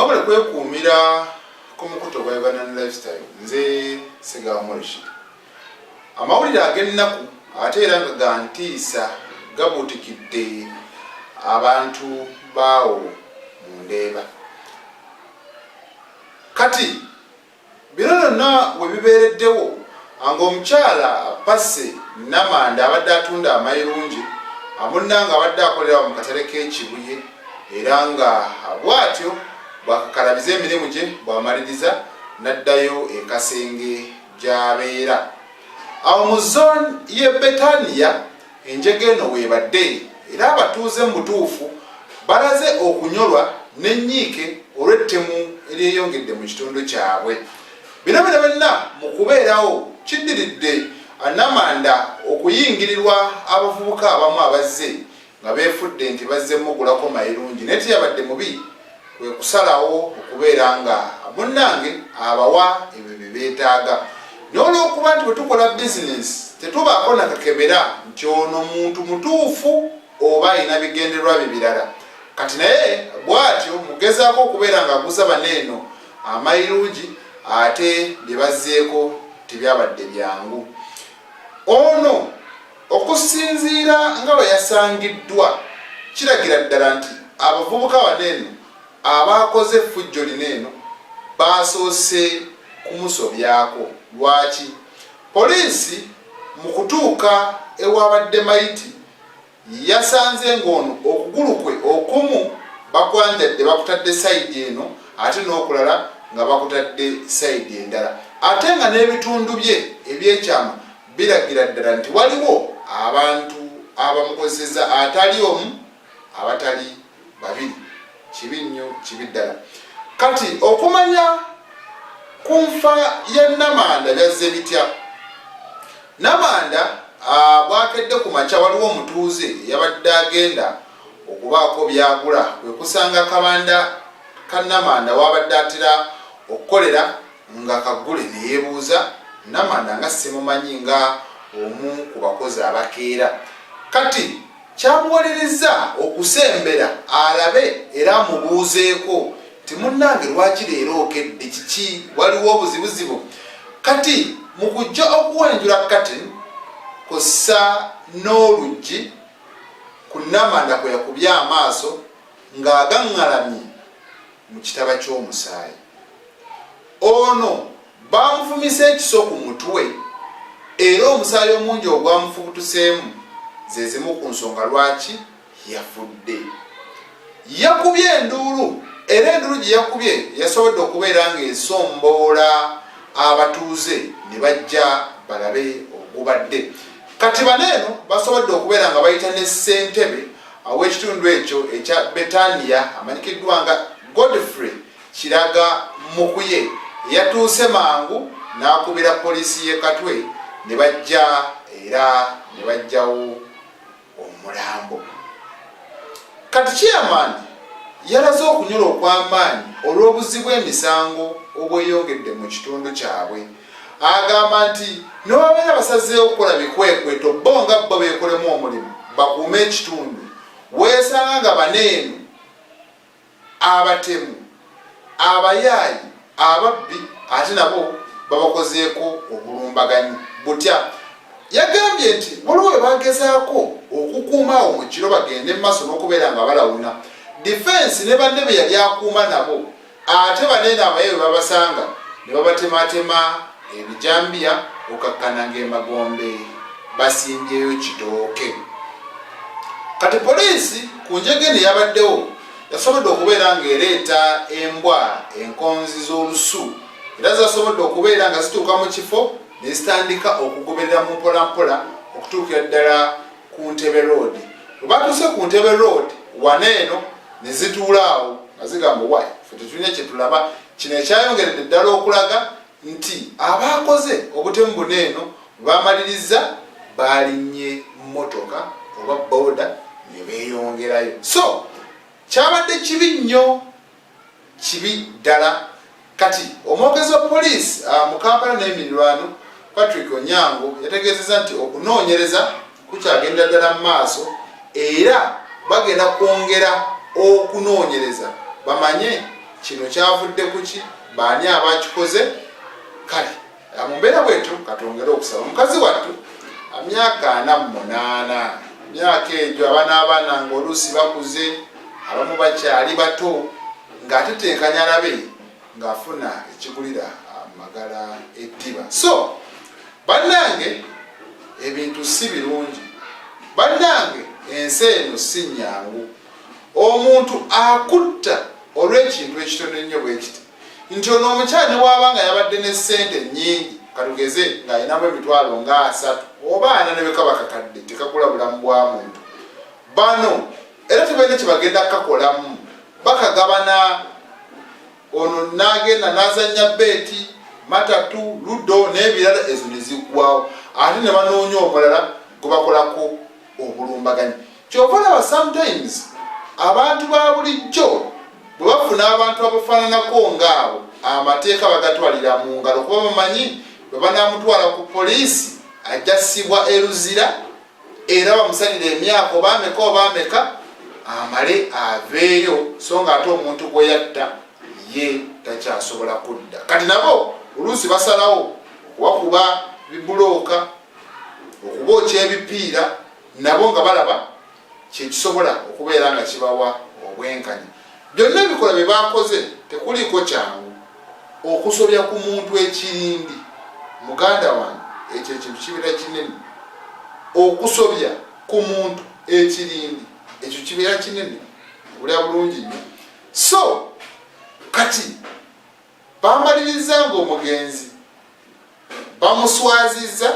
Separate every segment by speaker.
Speaker 1: wabula kwekuumira ku mukuto gwa Uganda Lifestyle nze Segamolishi. Amawulire ag'ennaku ate era nga ga ntiisa gabuutikidde abantu baawo mu Ndeeba. Kati bino byonna we bibeereddewo nga omukyala Passe Namanda abadde atunda amayirungi amunna nga abadde akolera mu katale k'Ekibuye era nga bw'atyo bwakakalabiza emirimu gye bw'amaliriza n'addayo e Kasenge gy'abeera. Awo mu zooni y'e Betania enjega eno weebadde era abatuuze mu butuufu balaze okunyolwa n'ennyiike olw'ettemu eryeyongedde mu kitundu kyabwe. Bino byonna mu kubeerawo kiddiridde Namanda okuyingirirwa abavubuka abamu abazze nga beefudde nti bazze mugulako mayirungi naye teyabadde mubi kwe kusalawo okubeera nga munnange abawa ebyo bye beetaaga. N'olwokuba nti bwe tukola bizinesi tetubaako nakakebera nti ono muntu mutuufu oba alina bigendererwa bye birala. Kati naye bw'atyo mugezaako okubeera nga aguza baneeno amayirungi ate bye bazzeeko tebyabadde byangu. Ono okusinziira nga bwe yasangiddwa kiragira ddala nti abavubuka baneeno abaakoze effujjo lineeno baasoose kumusobyako. Lwaki? Poliisi mu kutuuka ewabadde mayiti yasanze ng'ono okugulu kwe okumu bakwanjadde bakutadde sayidi eno ate n'okulala nga bakutadde sayidi endala, ate nga n'ebitundu bye ebyekyama biragira ddala nti waliwo abantu abamukozeseza atali omu abatali babiri. Kibi nnyo, kibi ddala. Kati okumanya ku nfa ya Namanda byazze bitya? Namanda bwakedde ku makya waliwo omutuuze yabadde agenda okubaako byagula kwe kusanga kabanda ka Namanda wabadde atera okukolera nga kagule ne yeebuuza Namanda nga simumanyi nga omu ku bakozi abakeera. Kati kyamuwaliriza okusembera alabe era amubuuzeeko ti munnange lwaki leero okedde kiki, waliwo obuzibuzibu. Kati mu kujja okuwenjula katin kussa n'oluggi ku Namanda kwe yakubye amaaso ng'agaŋŋalamye mu kitaba ky'omusaayi. Ono bamufumisa ekiso ku mutwe era omusaayi omungi ogwamufubutuseemu ze zimu ku nsonga lwaki yafudde. Yakubye enduulu era enduulu gye yakubye yasobodde okubeera ng'esomboola abatuuze ne bajja balabe ogubadde. Kati baneeno basobodde okubeera nga bayita ne ssentebe aw'ekitundu ekyo ekya Betania amanyikiddwa nga Godfrey Kiraga Mukuye yatuuse mangu n'akubira poliisi y'e Katwe ne bajja era ne bajjawo omulambo. Kati chairman yalaze okunyula okw'amaanyi olw'obuzzi bw'emisango obweyongedde mu kitundu kyabwe. Agamba nti n'obabeera basazeewo okukola bikwekweto bo nga bo beekolemu omulimu bakuume ekitundu, weesanga nga baneeno abatemu, abayaayi, ababbi ate nabo babakozeeko obulumbaganyi butya. Yagambye nti waliwo we bagezaako okukuuma awo mu kiro bagende mu maaso n'okubeera nga balawuna defense ne banne be yali akuuma nabo, ate baneeno abaye we babasanga ne babatematema ebijambiya okakkana ng'emagombe basimbyeyo kitooke. Kati poliisi ku njege ne yabaddewo yasobodde okubeera ng'ereeta embwa enkonzi z'olusu era zasobodde okubeera nga zituuka mu kifo ne zitandika okugoberera mu mpolampola okutuukira ddala ku Ntebe Road. Bwe batuuse ku Ntebe Road waneeno ne zituula awo nga zigamba wayi ffe tetulina kye tulaba. Kino ekyayongeredde ddala okulaga nti abaakoze obutemu buneeno bamaliriza baalinnye mmotoka oba booda ne beeyongerayo. So kyabadde kibi nnyo, kibi ddala. Kati omwogezi wa poliisi mu Kampala n'emirirwano Patrick Onyango yategeezezza nti okunoonyereza kukyagenda ddala mu maaso era bagenda kwongera okunoonyereza bamanye kino kyavudde kuki baani abakikoze kale mumbeera bwetu katongere okusaba omukazi wattu emyaka 48 myaka egyo abaana ng'oluusi bakuze abamu bakyali bato ng'atetenkanya alabe ng'afuna ekigulira amagala eddiba. So bannange ebintu si birungi, bannange ensi eno si nnyangu. Omuntu akutta olw'ekintu ekitono ennyo bwe kiti nti ono omukyala ne waaba nga yabadde ne ssente nnyingi katugeze ng'alinamu emitwalo nga 3 oba 4 ne bwe kaba kakadde tekagula bulamu bwa muntu. Bano era tebalina kye bagenda kukakolamu, bakagabana. Ono n'agenda n'azannya beeti matatu ludo n'ebirala ezo ne ziggwawo ate ne banoonya omulala gwe bakolako obulumbaganyi. Kyova olaba sometimes abantu ba bulijjo bwe bafuna abantu abafaananako ng'abo amateeka bagatwalira mu ngalo kuba bamanyi bwe banaamutwala ku poliisi ajja ssibwa eruzira era bamusalira emyaka oba ameka amale aveeyo so nga ate omuntu gwe yatta ye takyasobola kudda. Kati nabo oluusi basalawo okubakuba bibulooka okubookya ebipiira nabo nga balaba kyekisobola okubeera nga kibawa obwenkanya. Byonna ebikola bye bakoze tekuliiko kyangu okusobya ku muntu ekirindi. Muganda wange ekyo ekintu kibeera kinene. Okusobya ku muntu ekirindi ekyo kibeera kinene obulya bulungi nnyo. So kati bamaliriza ng'omugenzi bamuswazizza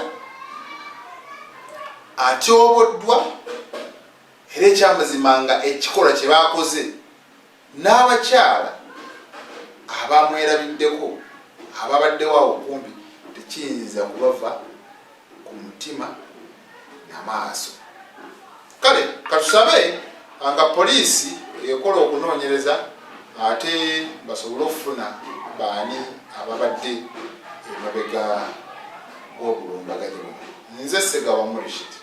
Speaker 1: atyoboddwa era ekyamazima nga ekikolwa kye bakoze n'abakyala abamwerabiddeko ababaddewo awo kumpi tekiyinza kubava ku mutima n'amaaso. Kale katusabe nga poliisi ekola okunoonyereza ate basobole okufuna baani ababadde emabega g'obulumbaganyi buno. Nze Ssegawa Morishit.